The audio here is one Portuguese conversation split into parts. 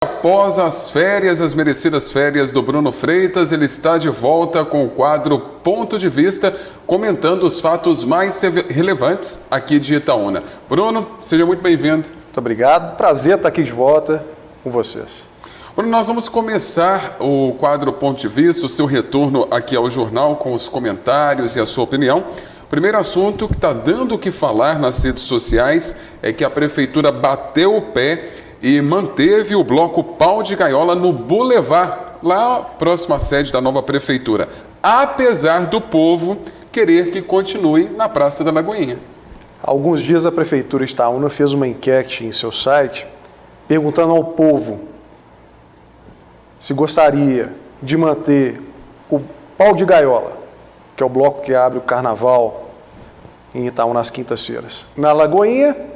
Após as férias, as merecidas férias do Bruno Freitas, ele está de volta com o quadro Ponto de Vista, comentando os fatos mais relevantes aqui de Itaúna. Bruno, seja muito bem-vindo. Muito obrigado, prazer estar aqui de volta com vocês. Bruno, nós vamos começar o quadro Ponto de Vista, o seu retorno aqui ao jornal com os comentários e a sua opinião. O primeiro assunto que está dando o que falar nas redes sociais é que a Prefeitura bateu o pé e manteve o bloco Pau de Gaiola no Boulevard, lá próximo à sede da nova Prefeitura, apesar do povo querer que continue na Praça da Lagoinha. Há alguns dias a Prefeitura de Itaúna fez uma enquete em seu site perguntando ao povo se gostaria de manter o Pau de Gaiola, que é o bloco que abre o carnaval em Itaúna nas quintas-feiras, na Lagoinha,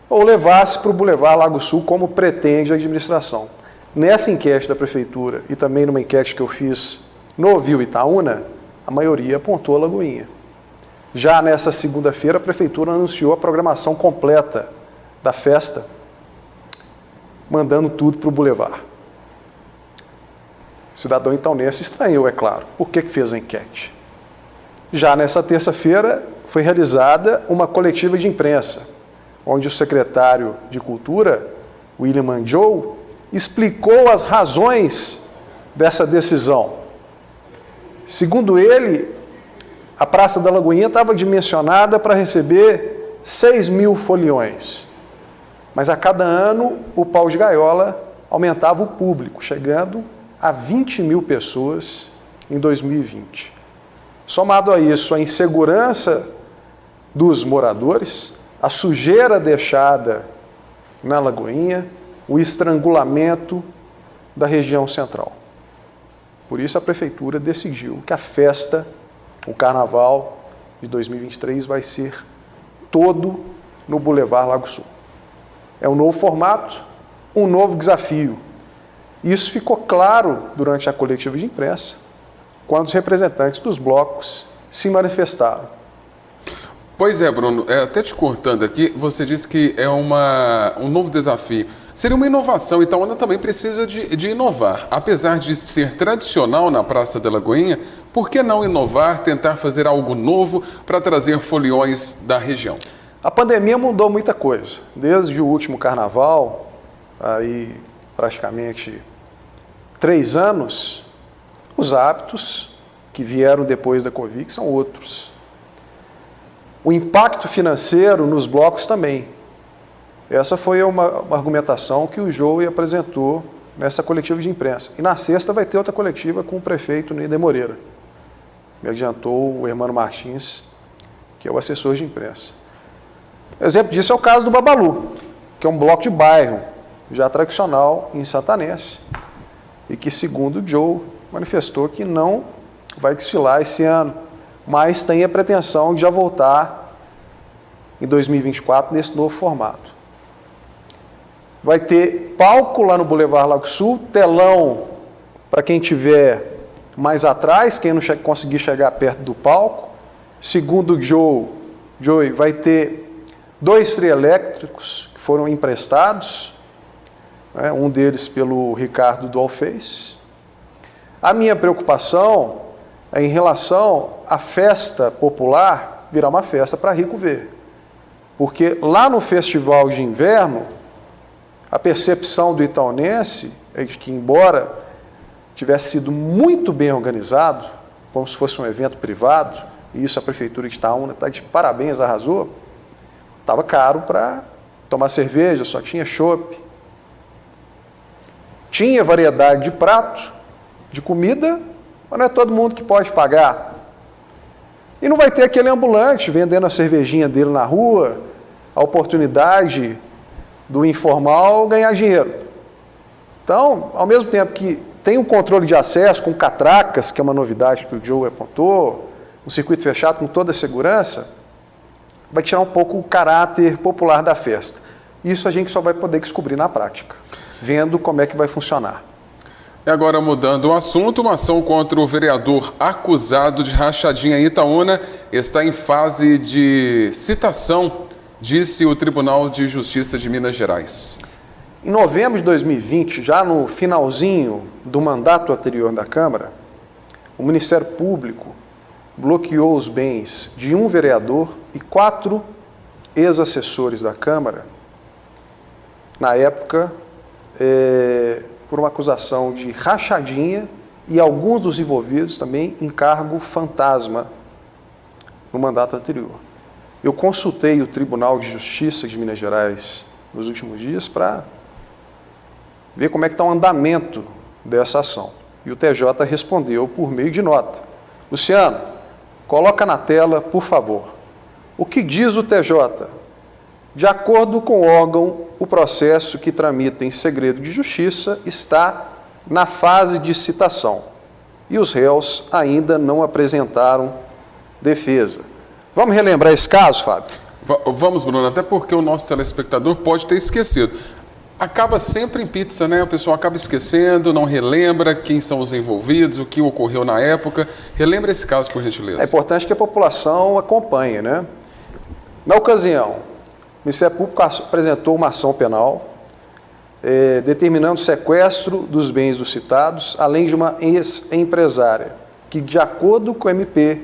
ou levasse para o Boulevard Lago Sul, como pretende a administração. Nessa enquete da Prefeitura e também numa enquete que eu fiz no Viu Itaúna, a maioria apontou a Lagoinha. Já nessa segunda-feira, a Prefeitura anunciou a programação completa da festa, mandando tudo para o Boulevard. O cidadão itaunense estranhou, é claro. Por que fez a enquete? Já nessa terça-feira, foi realizada uma coletiva de imprensa, onde o secretário de Cultura, William Manjou, explicou as razões dessa decisão. Segundo ele, a Praça da Lagoinha estava dimensionada para receber 6.000 foliões, mas a cada ano o Pau de Gaiola aumentava o público, chegando a 20.000 pessoas em 2020. Somado a isso, a insegurança dos moradores, a sujeira deixada na Lagoinha, o estrangulamento da região central. Por isso a Prefeitura decidiu que a festa, o Carnaval de 2023 vai ser todo no Boulevard Lago Sul. É um novo formato, um novo desafio. Isso ficou claro durante a coletiva de imprensa, quando os representantes dos blocos se manifestaram. Pois é, Bruno, até te cortando aqui, você disse que é um novo desafio. Seria uma inovação, Itaúna também precisa de inovar. Apesar de ser tradicional na Praça da Lagoinha, por que não inovar, tentar fazer algo novo para trazer foliões da região? A pandemia mudou muita coisa. Desde o último carnaval, aí praticamente 3 anos, os hábitos que vieram depois da Covid são outros. O impacto financeiro nos blocos também. Essa foi uma argumentação que o Joey apresentou nessa coletiva de imprensa. E na sexta vai ter outra coletiva com o prefeito Nider Moreira. Me adiantou o Hermano Martins, que é o assessor de imprensa. Exemplo disso é o caso do Babalu, que é um bloco de bairro, já tradicional em Santanense, e que, segundo o Joe, manifestou que não vai desfilar esse ano, mas tem a pretensão de já voltar em 2024 nesse novo formato. Vai ter palco lá no Boulevard Lago Sul, telão para quem estiver mais atrás, quem não conseguir chegar perto do palco. Segundo o Joey, vai ter 2 trielétricos que foram emprestados, né, um deles pelo Ricardo do Alfez. A minha preocupação é em relação à festa popular virar uma festa para rico ver. Porque lá no Festival de Inverno, a percepção do itaunense é de que, embora tivesse sido muito bem organizado, como se fosse um evento privado, e isso a Prefeitura de Itaúna está de parabéns, arrasou, estava caro para tomar cerveja, só tinha chopp. Tinha variedade de prato, de comida, mas não é todo mundo que pode pagar. E não vai ter aquele ambulante vendendo a cervejinha dele na rua, a oportunidade do informal ganhar dinheiro. Então, ao mesmo tempo que tem um controle de acesso com catracas, que é uma novidade que o Joe apontou, um circuito fechado com toda a segurança, vai tirar um pouco o caráter popular da festa. Isso a gente só vai poder descobrir na prática, vendo como é que vai funcionar. E agora, mudando o assunto, uma ação contra o vereador acusado de rachadinha em Itaúna está em fase de citação, disse o Tribunal de Justiça de Minas Gerais. Em novembro de 2020, já no finalzinho do mandato anterior da Câmara, o Ministério Público bloqueou os bens de um vereador e 4 ex-assessores da Câmara, na época, por uma acusação de rachadinha e alguns dos envolvidos também em cargo fantasma no mandato anterior. Eu consultei o Tribunal de Justiça de Minas Gerais nos últimos dias para ver como é que está o andamento dessa ação. E o TJ respondeu por meio de nota. Luciano, coloca na tela, por favor. O que diz o TJ? De acordo com o órgão, o processo que tramita em segredo de justiça está na fase de citação e os réus ainda não apresentaram defesa. Vamos relembrar esse caso, Fábio? Vamos, Bruno, até porque o nosso telespectador pode ter esquecido. Acaba sempre em pizza, né? O pessoal acaba esquecendo, não relembra quem são os envolvidos, o que ocorreu na época. Relembra esse caso, por gentileza. É importante que a população acompanhe, né? Na ocasião, o Ministério Público apresentou uma ação penal determinando o sequestro dos bens dos citados, além de uma ex-empresária, que, de acordo com o MP,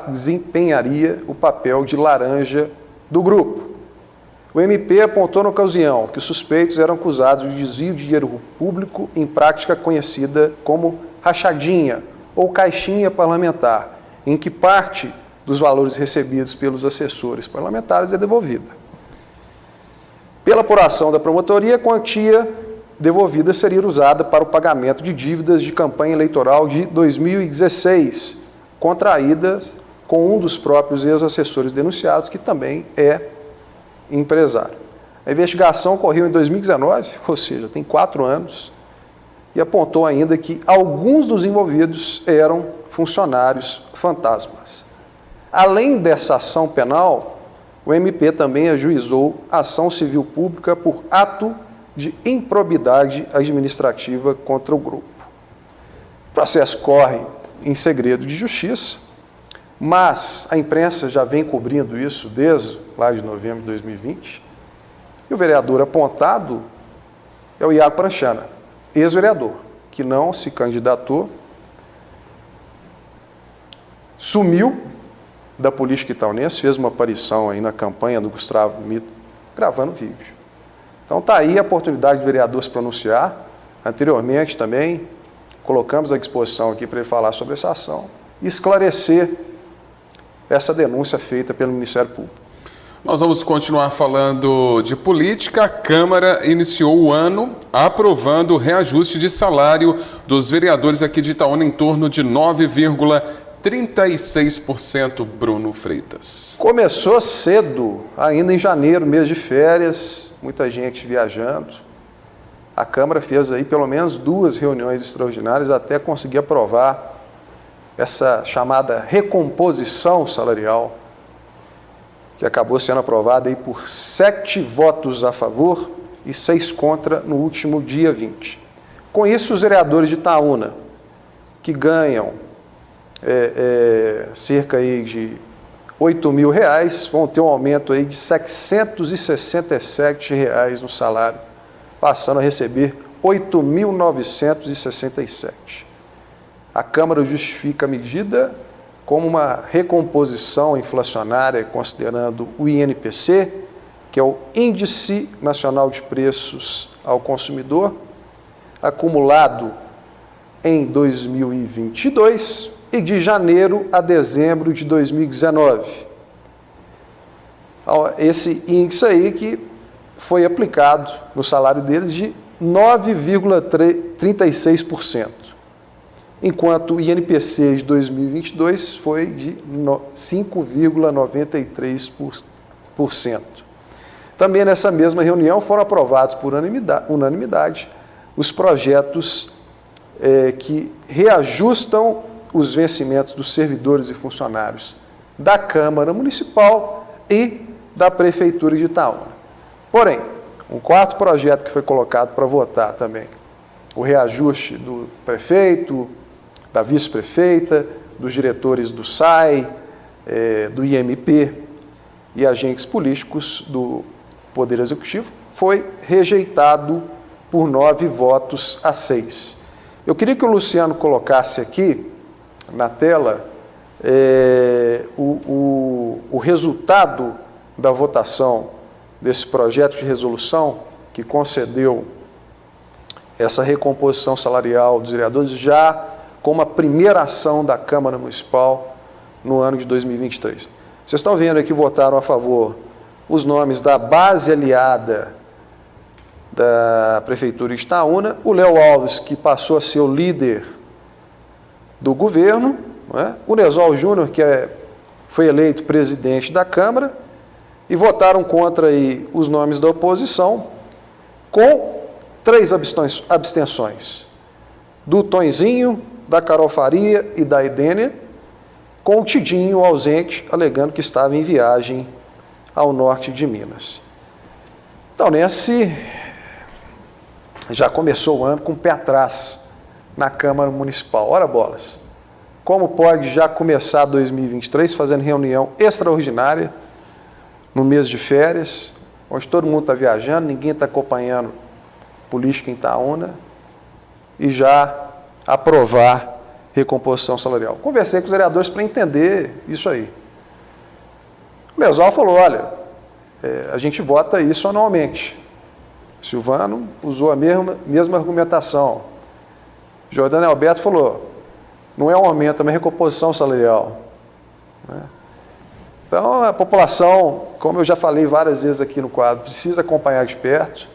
desempenharia o papel de laranja do grupo. O MP apontou na ocasião que os suspeitos eram acusados de desvio de dinheiro público em prática conhecida como rachadinha ou caixinha parlamentar, em que parte dos valores recebidos pelos assessores parlamentares é devolvida. Pela apuração da promotoria, a quantia devolvida seria usada para o pagamento de dívidas de campanha eleitoral de 2016, contraídas com um dos próprios ex-assessores denunciados, que também é empresário. A investigação ocorreu em 2019, ou seja, tem 4 anos, e apontou ainda que alguns dos envolvidos eram funcionários fantasmas. Além dessa ação penal, o MP também ajuizou ação civil pública por ato de improbidade administrativa contra o grupo. O processo corre em segredo de justiça, mas a imprensa já vem cobrindo isso desde lá de novembro de 2020, e o vereador apontado é o Iago Pranchana, ex-vereador, que não se candidatou, sumiu da política itaunense, fez uma aparição aí na campanha do Gustavo Mito, gravando vídeo. Então está aí a oportunidade do vereador se pronunciar. Anteriormente também colocamos à disposição aqui para ele falar sobre essa ação e esclarecer essa denúncia feita pelo Ministério Público. Nós vamos continuar falando de política. A Câmara iniciou o ano aprovando o reajuste de salário dos vereadores aqui de Itaúna em torno de 9,36%, Bruno Freitas. Começou cedo, ainda em janeiro, mês de férias, muita gente viajando. A Câmara fez aí pelo menos 2 reuniões extraordinárias até conseguir aprovar essa chamada recomposição salarial, que acabou sendo aprovada aí por 7 votos a favor e 6 contra no último dia 20. Com isso, os vereadores de Itaúna, que ganham cerca aí de R$8.000, vão ter um aumento aí de R$767 no salário, passando a receber R$8.967. A Câmara justifica a medida como uma recomposição inflacionária, considerando o INPC, que é o Índice Nacional de Preços ao Consumidor, acumulado em 2022 e de janeiro a dezembro de 2019. Esse índice aí que foi aplicado no salário deles de 9,36%. Enquanto o INPC de 2022 foi de 5,93%. Também nessa mesma reunião foram aprovados por unanimidade os projetos que reajustam os vencimentos dos servidores e funcionários da Câmara Municipal e da Prefeitura de Itaúna. Porém, um quarto projeto que foi colocado para votar também, o reajuste do prefeito, da vice-prefeita, dos diretores do SAI, do IMP e agentes políticos do Poder Executivo, foi rejeitado por 9 votos a 6. Eu queria que o Luciano colocasse aqui na tela o resultado da votação desse projeto de resolução que concedeu essa recomposição salarial dos vereadores já como a primeira ação da Câmara Municipal no ano de 2023. Vocês estão vendo aqui que votaram a favor os nomes da base aliada da Prefeitura de Itaúna, o Léo Alves, que passou a ser o líder do governo, não é? O Nesol Júnior, que foi eleito presidente da Câmara, e votaram contra aí os nomes da oposição, com 3 abstenções, do Tonzinho, da Carol Faria e da Edênia, com o Tidinho ausente, alegando que estava em viagem ao norte de Minas. Então, já começou o ano com o pé atrás na Câmara Municipal. Ora bolas, como pode já começar 2023 fazendo reunião extraordinária no mês de férias, onde todo mundo está viajando, ninguém está acompanhando política em Itaúna, e já aprovar recomposição salarial? Conversei com os vereadores para entender isso aí. O Mesal falou, olha, a gente vota isso anualmente. Silvano usou a mesma argumentação. Jordano Alberto falou, não é um aumento, é uma recomposição salarial. Então, a população, como eu já falei várias vezes aqui no quadro, precisa acompanhar de perto.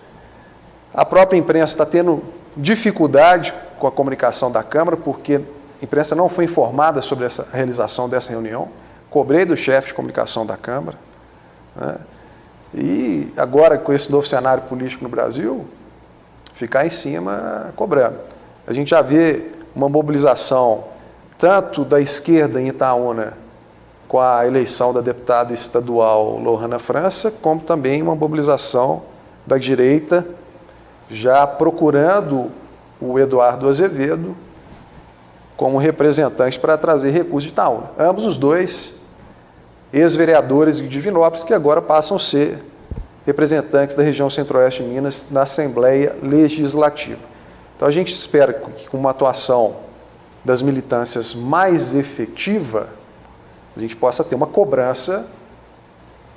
A própria imprensa está tendo dificuldade com a comunicação da Câmara, porque a imprensa não foi informada sobre a realização dessa reunião. Cobrei do chefe de comunicação da Câmara. E agora, com esse novo cenário político no Brasil, ficar em cima cobrando. A gente já vê uma mobilização tanto da esquerda em Itaúna, com a eleição da deputada estadual Lohana França, como também uma mobilização da direita, já procurando o Eduardo Azevedo como representante para trazer recursos de Itaúna. Ambos os dois ex-vereadores de Divinópolis, que agora passam a ser representantes da região centro-oeste de Minas na Assembleia Legislativa. Então a gente espera que com uma atuação das militâncias mais efetiva, a gente possa ter uma cobrança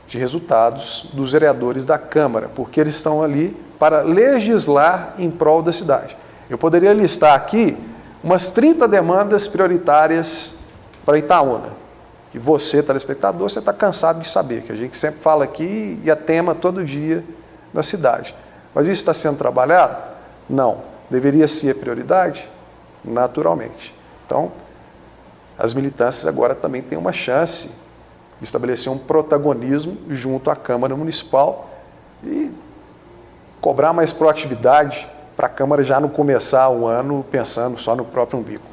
de resultados dos vereadores da Câmara, porque eles estão ali para legislar em prol da cidade. Eu poderia listar aqui umas 30 demandas prioritárias para Itaúna, que você, telespectador, você está cansado de saber, que a gente sempre fala aqui e é tema todo dia da cidade. Mas isso está sendo trabalhado? Não. Deveria ser prioridade? Naturalmente. Então, as militâncias agora também têm uma chance de estabelecer um protagonismo junto à Câmara Municipal e cobrar mais proatividade para a Câmara já não começar o ano pensando só no próprio umbigo.